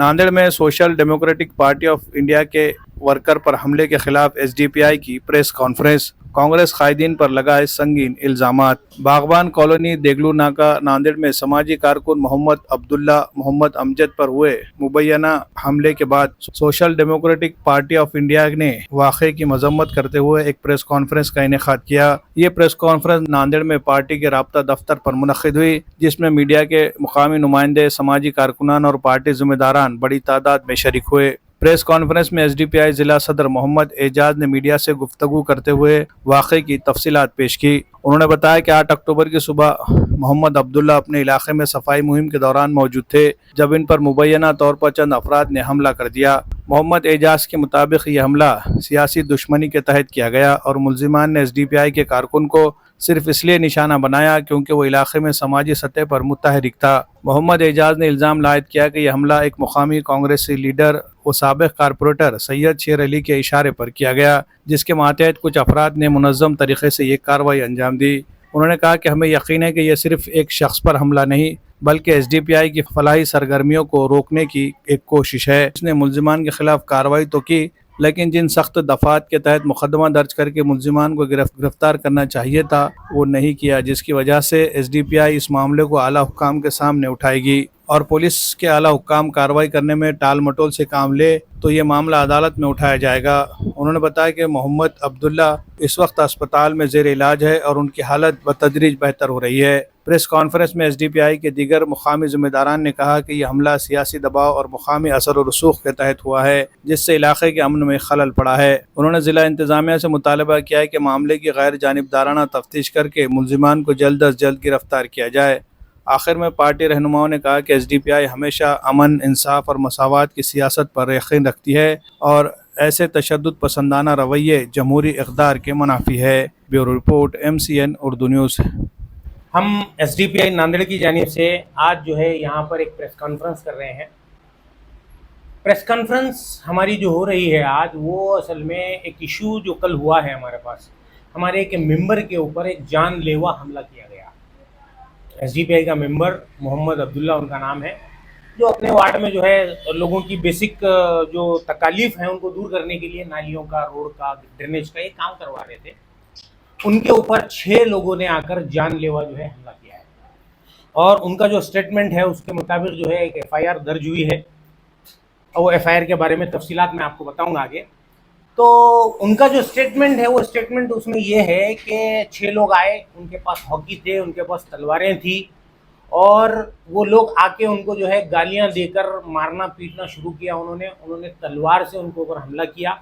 नांदेड़ में social democratic party of India के worker पर हमले के खिलाफ एसडीपीआई की प्रेस कॉन्फ्रेंस। कांग्रेस कायदीन पर लगाए संगीन इल्जामात। बागबान कॉलोनी देगलू नाका नांदेड़ में समाजी कारकुन मोहम्मद अब्दुल्ला मोहम्मद अमजद पर हुए मुबैना हमले के बाद social democratic party of India ने वाक़े की मजम्मत करते हुए एक प्रेस कॉन्फ्रेंस का इनेकाद किया। ये प्रेस कॉन्फ्रेंस नांदेड़ में पार्टी के राब्ता दफ्तर पर मुनक्किद हुई, जिसमें मीडिया के मुकामी नुमाइंदे, समाजी कारकुनान और पार्टी जिम्मेदारान बड़ी तादाद में शरीक हुए। प्रेस कॉन्फ्रेंस में एसडीपीआई जिला सदर मोहम्मद एजाज ने मीडिया से गुफ्तगू करते हुए वाक़े की तफसीलात पेश की। उन्होंने बताया कि 8 अक्टूबर की सुबह मोहम्मद अब्दुल्ला अपने इलाके में सफाई मुहिम के दौरान मौजूद थे, जब इन पर मुबैना तौर पर चंद अफराद ने हमला कर दिया। मोहम्मद एजाज के मुताबिक यह हमला सियासी दुश्मनी के तहत किया गया और मुल्जिमान ने एसडीपीआई के कारकुन को सिर्फ इसलिए निशाना बनाया क्योंकि वो इलाके में समाजी सतह पर मुतहरिक था। मोहम्मद एजाज ने इल्ज़ाम लायद किया कि यह हमला एक मुकामी कांग्रेसी लीडर व साबिक़ कारपोरेटर सैयद शेर अली के इशारे पर किया गया, जिसके मातहत कुछ अफराद ने मुनज़्ज़म तरीके से ये कार्रवाई अंजाम दी। उन्होंने कहा कि हमें यकीन है कि यह सिर्फ एक शख्स पर हमला नहीं बल्कि एसडीपीआई की फलाही सरगर्मियों को रोकने की एक कोशिश है। उसने मुल्जिमान के खिलाफ कार्रवाई तो की, लेकिन जिन सख्त दफात के तहत मुकदमा दर्ज करके मुल्जिमान को गिरफ्तार करना चाहिए था वो नहीं किया, जिसकी वजह से एसडीपीआई इस मामले को आला हुक्काम के सामने उठाएगी और पुलिस के आला हुक्काम कार्रवाई करने में टाल मटोल से काम ले तो ये मामला अदालत में उठाया जाएगा। उन्होंने बताया कि मोहम्मद अब्दुल्ला इस वक्त अस्पताल में जेर इलाज है और उनकी हालत बतदरीज बेहतर हो रही है। प्रेस कॉन्फ्रेंस में एसडीपीआई के दीगर मुकामी जिम्मेदारान ने कहा कि यह हमला सियासी दबाव और मुकामी असर और रसूख के तहत हुआ है, जिससे इलाके के अमन में खलल पड़ा है। उन्होंने जिला इंतजामिया से मुतालबा किया है कि मामले की गैर जानिबदाराना तफ्तीश करके मुल्जिमान को जल्द अज जल्द गिरफ्तार किया जाए। आखिर में पार्टी रहनुमाओं ने कहा कि एसडीपीआई हमेशा अमन, इंसाफ और मसावत की सियासत पर यकीन रखती है और ऐसे तशद्दुद पसंदाना रवैये जमहूरी इक़दार के मुनाफी है। Bureau report, MCN Urdu news. हम एसडीपीआई नांदेड़ की जानिब से आज जो है यहाँ पर एक प्रेस कॉन्फ्रेंस कर रहे हैं। प्रेस कॉन्फ्रेंस हमारी जो हो रही है आज, वो असल में एक इशू जो कल हुआ है हमारे पास, हमारे एक मेंबर के ऊपर एक जानलेवा हमला किया गया। एसडीपीआई का मेंबर मोहम्मद अब्दुल्ला उनका नाम है, जो अपने वार्ड में जो है लोगों की बेसिक जो तकालीफ हैं उनको दूर करने के लिए नालियों का, रोड का, ड्रेनेज का ये काम करवा रहे थे। उनके ऊपर 6 लोगों ने आकर जानलेवा जो है हमला किया है और उनका जो स्टेटमेंट है उसके मुताबिक जो है एक एफआईआर दर्ज हुई है और वो एफआईआर के बारे में तफसीलात मैं आपको बताऊंगा आगे। तो उनका जो स्टेटमेंट है वो स्टेटमेंट उसमें ये है कि 6 लोग आए, उनके पास हॉकी थे, उनके पास तलवारें थी और वो लोग आके उनको जो है गालियां देकर मारना पीटना शुरू किया। उन्होंने तलवार से उनको ऊपर हमला किया,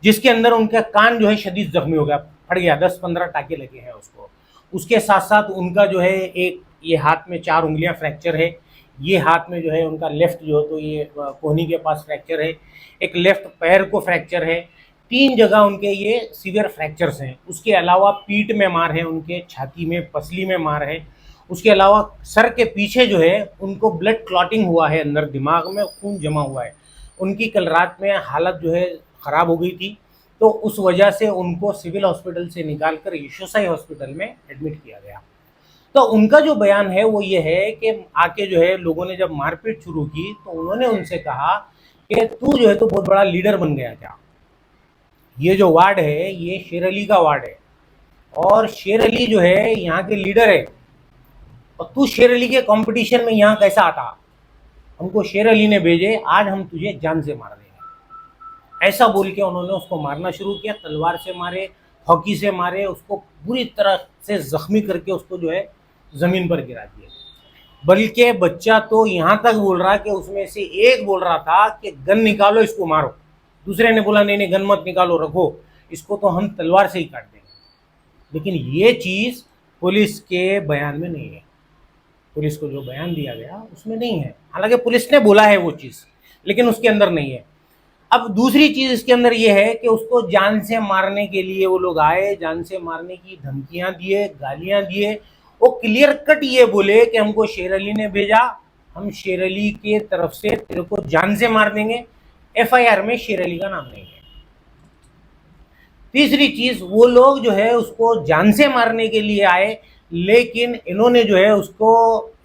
जिसके अंदर उनका कान जो है शदीद जख्मी हो गया, फट गया, 10-15 टाके लगे हैं उसको। उसके साथ साथ उनका जो है एक ये हाथ में 4 उंगलियां फ्रैक्चर है, ये हाथ में जो है उनका लेफ्ट जो है तो ये कोहनी के पास फ्रैक्चर है, एक लेफ्ट पैर को फ्रैक्चर है, 3 जगह उनके ये सीवियर फ्रैक्चर्स हैं। उसके अलावा पीठ में मार है, उनके छाती में, पसली में मार है। उसके अलावा सर के पीछे जो है उनको ब्लड क्लॉटिंग हुआ है, अंदर दिमाग में खून जमा हुआ है। उनकी कल रात में हालत जो है ख़राब हो गई थी, तो उस वजह से उनको सिविल हॉस्पिटल से निकालकर यशोसाई हॉस्पिटल में एडमिट किया गया। तो उनका जो बयान है वो ये है कि आके जो है लोगों ने जब मारपीट शुरू की तो उन्होंने उनसे कहा कि तू जो है तो बहुत बड़ा लीडर बन गया क्या? ये जो वार्ड है ये शेर अली का वार्ड है और शेर अली जो है यहाँ के लीडर है और तू शेर अली के कंपटीशन में यहाँ कैसा आता? हमको शेर अली ने भेजे, आज हम तुझे जान से मार देंगे। ऐसा बोल के उन्होंने उसको मारना शुरू किया, तलवार से मारे, हॉकी से मारे, उसको पूरी तरह से जख्मी करके उसको जो है ज़मीन पर गिरा दिया। बल्कि बच्चा तो यहाँ तक बोल रहा कि उसमें से एक बोल रहा था कि गन निकालो, इसको मारो। दूसरे ने बोला नहीं नहीं गन मत निकालो, रखो, इसको तो हम तलवार से ही काट देंगे। लेकिन ये चीज़ पुलिस के बयान में नहीं है, पुलिस को जो बयान दिया गया उसमें नहीं है। हालांकि पुलिस ने बोला है वो चीज़, लेकिन उसके अंदर नहीं है। अब दूसरी चीज़ इसके अंदर ये है कि उसको जान से मारने के लिए वो लोग आए, जान से मारने की धमकियां दिए, गालियां दिए। वो क्लियर कट ये बोले कि हमको शेर अली ने भेजा, हम शेर अली के तरफ से तेरे को जान से मार देंगे। एफआईआर में शेर अली का नाम नहीं है। तीसरी चीज़, वो लोग जो है उसको जान से मारने के लिए आए, लेकिन इन्होंने जो है उसको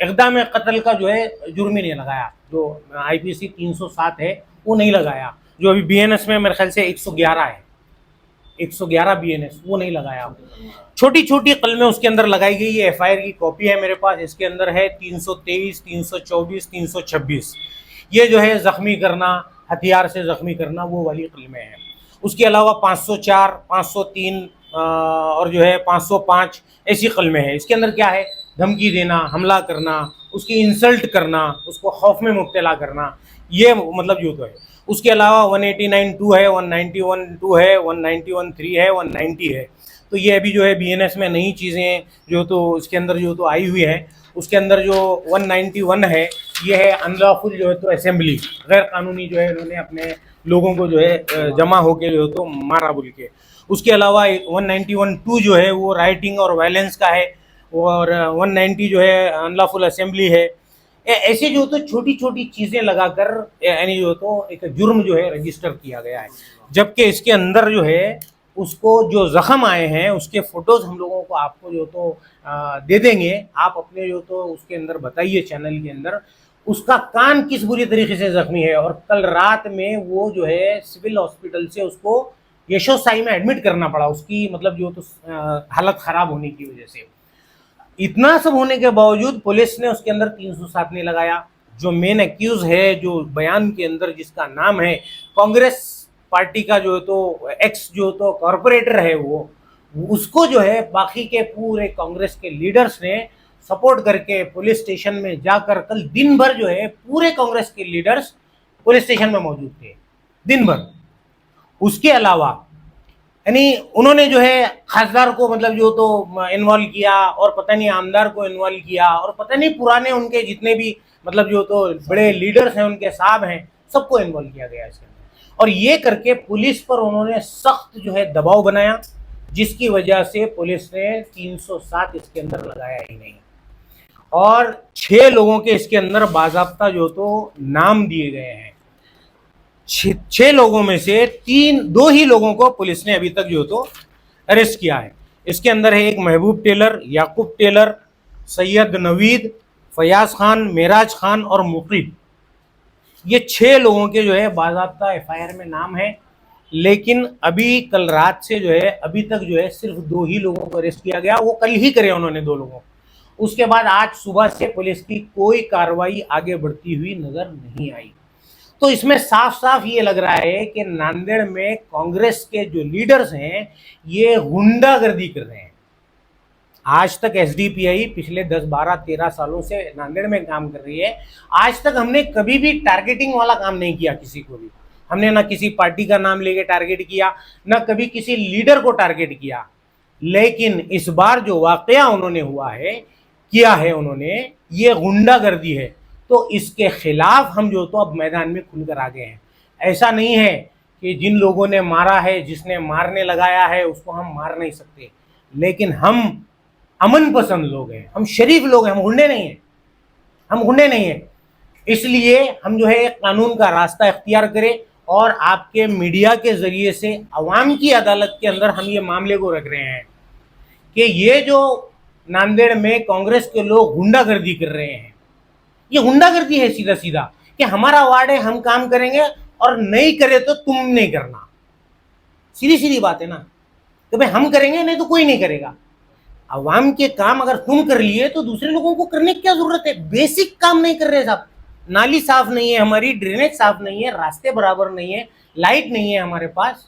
इक़दाम कत्ल का जो है जुर्म ही नहीं लगाया, जो IPC 307 है वो नहीं लगाया, जो अभी BNS में मेरे ख्याल से 111 है, 111 BNS वो नहीं लगाया। छोटी छोटी कलमें उसके अंदर लगाई गई। ये FIR की कॉपी है मेरे पास, इसके अंदर है 323, 324, 326। ये जो है जख्मी करना, हथियार से जख्मी करना, वो वाली कलमें हैं। उसके अलावा 504, 503 और जो है 505 ऐसी कलमें हैं। इसके अंदर क्या है, धमकी देना, हमला करना, उसकी इंसल्ट करना, उसको खौफ में मुब्तला करना, ये मतलब जो तो है। उसके अलावा 189(2) है, 191(2) है, 191(3) है, 190 है। तो ये अभी जो है BNS में नई चीज़ें जो तो इसके अंदर जो तो आई हुई है। उसके अंदर जो 191 है ये है अनलॉफुल जो है तो असेंबली, गैर कानूनी जो है इन्होंने अपने लोगों को जो है जमा होके जो है तो मारा बोल के। उसके अलावा 191(2) जो है वो राइटिंग और वायलेंस का है, और 190 जो है अनलॉफुल असेंबली है। ऐसे जो तो छोटी छोटी चीज़ें लगाकर यानी जो तो एक जुर्म जो है रजिस्टर किया गया है। जबकि इसके अंदर जो है उसको जो जख्म आए हैं उसके फोटोज हम लोगों को आपको जो तो दे देंगे। आप अपने जो तो उसके अंदर बताइए चैनल के अंदर उसका कान किस बुरी तरीके से जख्मी है। और कल रात में वो जो है सिविल हॉस्पिटल से उसको यशोसाई में एडमिट करना पड़ा, उसकी मतलब जो तो हालत ख़राब होने की वजह से। इतना सब होने के बावजूद पुलिस ने उसके अंदर 307 नहीं लगाया। जो मेन एक्यूज है, जो बयान के अंदर जिसका नाम है, कांग्रेस पार्टी का जो तो एक्स जो तो कॉरपोरेटर है वो, उसको जो है बाकी के पूरे कांग्रेस के लीडर्स ने सपोर्ट करके पुलिस स्टेशन में जाकर कल दिन भर जो है पूरे कांग्रेस के लीडर्स पुलिस स्टेशन में मौजूद थे दिन भर। उसके अलावा यानी उन्होंने जो है खासदार को मतलब जो तो इन्वॉल्व किया, और पता नहीं आमदार को इन्वॉल्व किया, और पता नहीं पुराने उनके जितने भी मतलब जो तो बड़े लीडर्स हैं, उनके साहब हैं, सबको इन्वॉल्व किया गया इसके अंदर। और ये करके पुलिस पर उन्होंने सख्त जो है दबाव बनाया, जिसकी वजह से पुलिस ने 307 इसके अंदर लगाया ही नहीं। और 6 लोगों के इसके अंदर बाज़ाब्ता जो तो नाम दिए गए हैं। 6 लोगों में से 2 ही लोगों को पुलिस ने अभी तक जो तो अरेस्ट किया है। इसके अंदर है एक महबूब टेलर, याकूब टेलर, सैयद नवीद, फयाज खान, मेराज खान और मुकीब। ये 6 लोगों के जो है बाज़ाब्ता FIR में नाम है। लेकिन अभी कल रात से जो है अभी तक जो है सिर्फ 2 ही लोगों को अरेस्ट किया गया। वो कल ही करे उन्होंने 2 लोगों। उसके बाद आज सुबह से पुलिस की कोई कार्रवाई आगे बढ़ती हुई नजर नहीं आई। तो इसमें साफ साफ ये लग रहा है कि नांदेड़ में कांग्रेस के जो लीडर्स हैं ये गुंडागर्दी कर रहे हैं। आज तक SDPI पिछले 10, 12, 13 सालों से नांदेड़ में काम कर रही है। आज तक हमने कभी भी टारगेटिंग वाला काम नहीं किया किसी को भी। हमने ना किसी पार्टी का नाम लेके टारगेट किया, ना कभी किसी लीडर को टारगेट किया। लेकिन इस बार जो वाकया उन्होंने किया है उन्होंने, ये गुंडागर्दी है। तो इसके खिलाफ हम जो तो अब मैदान में खुलकर आ गए हैं। ऐसा नहीं है कि जिन लोगों ने मारा है, जिसने मारने लगाया है, उसको हम मार नहीं सकते। लेकिन हम अमन पसंद लोग हैं, हम शरीफ लोग हैं, हम गुंडे नहीं हैं। इसलिए हम जो है कानून का रास्ता इख्तियार करें, और आपके मीडिया के जरिए से अवाम की अदालत के अंदर हम ये मामले को रख रहे हैं कि ये जो नांदेड़ में कांग्रेस के लोग गुंडागर्दी कर रहे हैं, ये गुंडागर्दी है सीधा सीधा, कि हमारा वार्ड है, हम काम करेंगे, और नहीं करे तो तुम नहीं करना। सीधी सीधी बात है ना, तो भाई हम करेंगे, नहीं तो कोई नहीं करेगा। अवाम के काम अगर तुम कर लिए तो दूसरे लोगों को करने की क्या जरूरत है। बेसिक काम नहीं कर रहे साहब, नाली साफ नहीं है हमारी, ड्रेनेज साफ नहीं है, रास्ते बराबर नहीं है, लाइट नहीं है हमारे पास।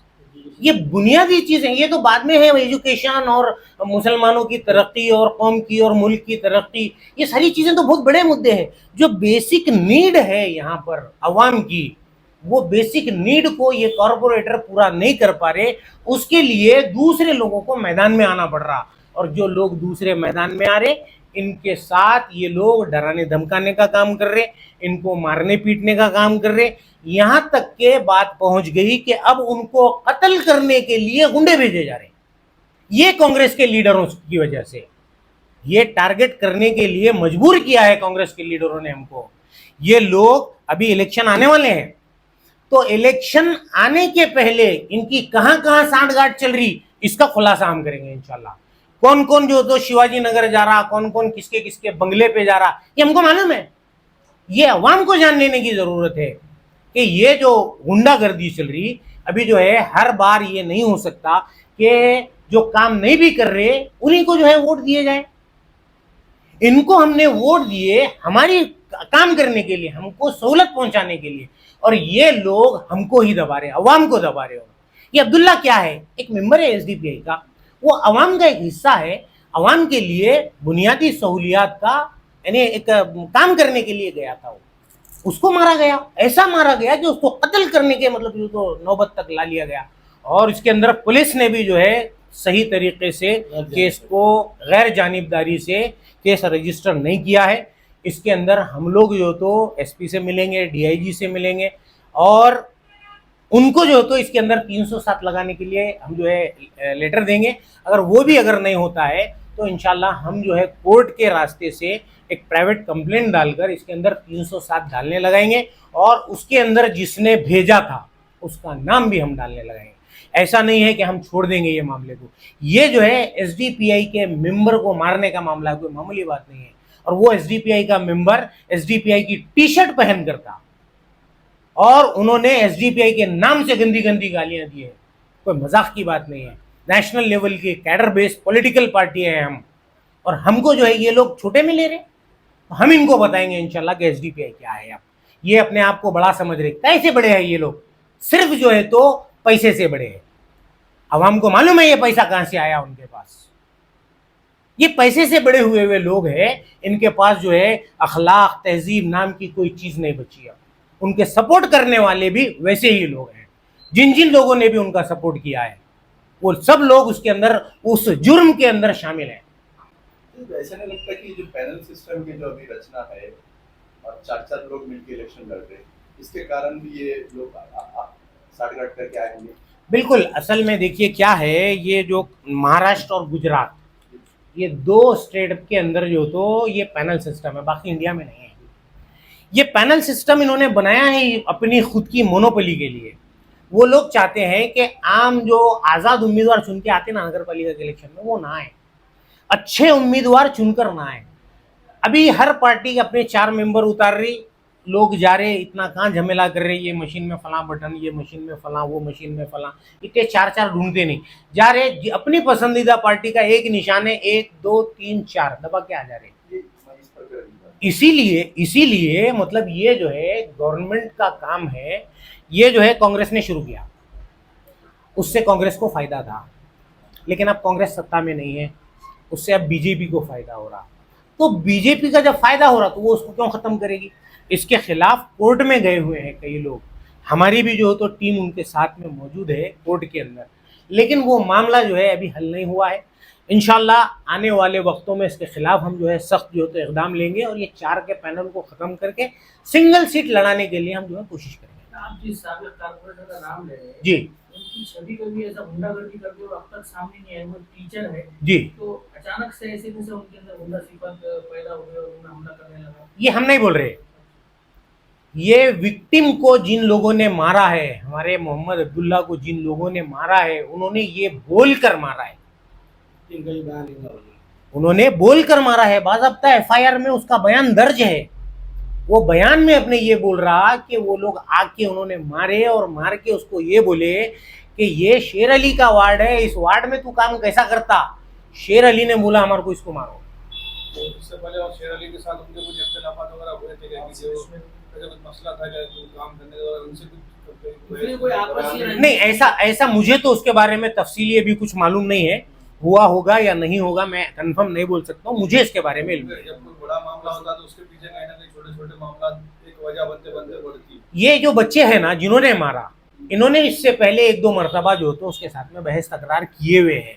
ये बुनियादी चीजें, ये तो बाद में है, एजुकेशन और मुसलमानों की तरक्की और कौम की और मुल्क की तरक्की, ये सारी चीजें तो बहुत बड़े मुद्दे हैं। जो बेसिक नीड है यहाँ पर अवाम की, वो बेसिक नीड को ये कॉरपोरेटर पूरा नहीं कर पा रहे। उसके लिए दूसरे लोगों को मैदान में आना पड़ रहा, और जो लोग दूसरे मैदान में आ रहे, इनके साथ ये लोग डराने धमकाने का काम कर रहे, इनको मारने पीटने का काम कर रहे। यहां तक के बात पहुंच गई कि अब उनको कत्ल करने के लिए गुंडे भेजे जा रहे। ये कांग्रेस के लीडरों की वजह से, ये टारगेट करने के लिए मजबूर किया है कांग्रेस के लीडरों ने हमको। ये लोग, अभी इलेक्शन आने वाले हैं, तो इलेक्शन आने के पहले इनकी कहां कहां सांठगांठ चल रही, इसका खुलासा हम करेंगे इंशाल्लाह। कौन कौन जो तो शिवाजी नगर जा रहा, कौन कौन किसके किसके बंगले पे जा रहा, ये हमको मालूम है। ये अवाम को जान लेने की जरूरत है कि ये जो गुंडागर्दी चल रही अभी जो है, हर बार ये नहीं हो सकता कि जो काम नहीं भी कर रहे उन्हीं को जो है वोट दिए जाए। इनको हमने वोट दिए हमारी काम करने के लिए, हमको सहूलत पहुंचाने के लिए, और ये लोग हमको ही दबा रहे, अवाम को दबा रहे हो। ये अब्दुल्ला क्या है? एक मेंबर है एसडीपीआई का, वो अवाम का एक हिस्सा है, अवाम के लिए बुनियादी सहूलियात का यानी एक काम करने के लिए गया था। वो उसको मारा गया, ऐसा मारा गया कि उसको कत्ल करने के मतलब तो नौबत तक ला लिया गया। और इसके अंदर पुलिस ने भी जो है सही तरीके से केस को गैर जानिबदारी से केस रजिस्टर नहीं किया है। इसके अंदर हम लोग जो तो एसपी से मिलेंगे, डीआईजी से मिलेंगे, और उनको जो तो इसके अंदर 307 लगाने के लिए हम जो है लेटर देंगे। अगर वो भी अगर नहीं होता है तो इंशाल्लाह हम जो है कोर्ट के रास्ते से एक प्राइवेट कंप्लेंट डालकर इसके अंदर 307 डालने लगाएंगे, और उसके अंदर जिसने भेजा था उसका नाम भी हम डालने लगाएंगे। ऐसा नहीं है कि हम छोड़ देंगे ये मामले को। ये जो है एसडीपीआई के मेंबर को मारने का मामला कोई मामूली बात नहीं है। और वो एसडीपीआई का मेंबर एसडीपीआई की टी शर्ट पहन कर था, और उन्होंने एसडीपीआई के नाम से गंदी गंदी गालियां दी है। कोई मजाक की बात नहीं है। नेशनल लेवल की कैडर बेस्ड पॉलिटिकल पार्टी है हम, और हमको जो है ये लोग छोटे में ले रहे। हम इनको बताएंगे इंशाल्लाह कि एसडीपीआई क्या है। आप ये अपने आप को बड़ा समझ रहे, कैसे बड़े हैं ये लोग? सिर्फ जो है तो पैसे से बड़े हैं। अवाम को मालूम है ये पैसा कहां से आया उनके पास। ये पैसे से बड़े हुए लोग हैं, इनके पास जो है अखलाक तहजीब नाम की कोई चीज नहीं बची है। उनके सपोर्ट करने वाले भी वैसे ही लोग हैं, जिन जिन लोगों ने भी उनका सपोर्ट किया है वो सब लोग उसके अंदर उस जुर्म के अंदर शामिल हैं। ऐसा नहीं लगता कि जो पैनल सिस्टम की जो अभी रचना है और 4-4 लोग मिलकर इलेक्शन लड़ रहे हैं, इसके कारण भी ये लोग साठगांठ करके आए होंगे? बिल्कुल। असल में देखिए क्या है, ये जो महाराष्ट्र और गुजरात, ये दो स्टेट के अंदर जो तो ये पैनल सिस्टम है, बाकी इंडिया में नहीं है। ये पैनल सिस्टम इन्होंने बनाया है अपनी खुद की मोनोपोली के लिए। वो लोग चाहते हैं कि आम जो आज़ाद उम्मीदवार चुन के आते ना नगर पालिका के इलेक्शन में, वो ना आए, अच्छे उम्मीदवार चुनकर ना आए। अभी हर पार्टी के अपने 4 मेंबर उतार रही, लोग जा रहे, इतना कहाँ झमेला कर रहे, ये मशीन में फला बटन, ये मशीन में फला, वो मशीन में फला, इतने 4-4 ढूंढते नहीं जा रहे। अपनी पसंदीदा पार्टी का एक निशान है, 1 2 3 4 दबा के आ जा रहे। इसीलिए मतलब ये जो है गवर्नमेंट का काम है। ये जो है कांग्रेस ने शुरू किया, उससे कांग्रेस को फायदा था, लेकिन अब कांग्रेस सत्ता में नहीं है, उससे अब बीजेपी को फायदा हो रहा। तो बीजेपी का जब फायदा हो रहा तो वो उसको क्यों खत्म करेगी? इसके खिलाफ कोर्ट में गए हुए हैं कई लोग, हमारी भी जो तो टीम उनके साथ में मौजूद है कोर्ट के अंदर, लेकिन वो मामला जो है अभी हल नहीं हुआ है। इंशाल्लाह आने वाले वक्तों में इसके खिलाफ हम जो है सख्त जो तो इक़दाम लेंगे, और ये 4 के पैनल को ख़त्म करके सिंगल सीट लड़ाने के लिए हम जो है कोशिश करेंगे। आप जिस साबिक कारपोरेटर का नाम ले रहे हैं, जी, उनकी छवि कभी ऐसा गुंडागर्दी करते हुए अब तक सामने नहीं आया। वो टीचर है जी, तो अचानक से ऐसे दिन से उनके अंदर गुंडा सिफत पैदा हो गई और उन्हें हमला करने लगा। ये हम नहीं बोल रहे। ये विक्टिम को जिन लोगों ने मारा है, हमारे मोहम्मद अब्दुल्ला को जिन लोगों ने मारा है, उन्होंने ये बोलकर मारा है। उन्होंने बोलकर मारा है, बाज़ाब्ता एफआईआर में उसका बयान दर्ज है। वो बयान में अपने ये बोल रहा कि वो लोग आके उन्होंने मारे, और मार के उसको ये बोले कि ये शेर अली का वार्ड है, इस वार्ड में तू काम कैसा करता? शेर अली ने बोला हमारे को इसको मारो। इससे पहले और शेर अली के साथ उनके कुछ इख्तिलाफात वगैरह हुए थे क्या? किसी कुछ मसला था क्या काम करने का, उनसे कुछ कोई आपसी नहीं, ऐसा मुझे तो उसके बारे में तफसीली अभी कुछ मालूम नहीं है, हुआ होगा या नहीं होगा मैं कंफर्म नहीं बोल सकता हूँ, मुझे इसके बारे में इल्म नहीं। जब कोई बड़ा मामला होता है तो उसके पीछे कहीं ना कहीं छोटे-छोटे मामला एक वजह बनते बनते बढ़ती है। ये जो बच्चे हैं ना जिन्होंने मारा, इन्होंने इससे पहले 1-2 मरतबा जो तो उसके साथ में बहस तकरार किए हुए हैं,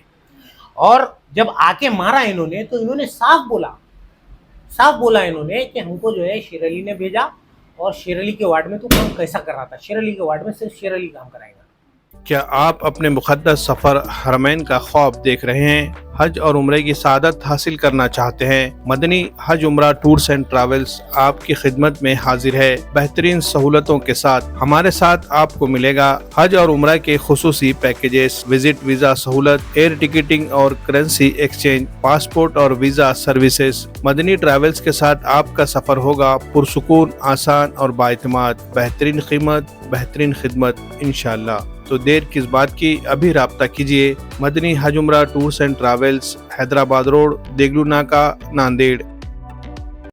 और जब आके मारा इन्होंने तो इन्होंने साफ बोला इन्होंने कि हमको जो है शेर अली ने भेजा, और शेर अली के वार्ड में तो काम कैसा कर रहा था, शेर अली के वार्ड में सिर्फ शेर अली काम कराएगा। क्या आप अपने मुक़द्दस सफ़र हरमैन का ख्वाब देख रहे हैं? हज और उम्रे की सादत हासिल करना चाहते हैं? Madani Hajj Umrah tours and travels आपकी खिदमत में हाजिर है। बेहतरीन सहूलतों के साथ हमारे साथ आपको मिलेगा हज और उम्रा के खुसूसी पैकेजेस, विजिट वीज़ा सहूलत, एयर टिकटिंग और करेंसी एक्सचेंज, पासपोर्ट और वीज़ा सर्विसेज। मदनी ट्रैवल्स के साथ आपका सफ़र होगा पुरसुकून, आसान और बाएतमाद। बेहतरीन कीमत, बेहतरीन खिदमत इंशाअल्लाह। तो देर किस बात की, अभी राब्ता कीजिए। Madani Hajj Umrah tours and travels, Hyderabad road, Deglur Naka, Nanded.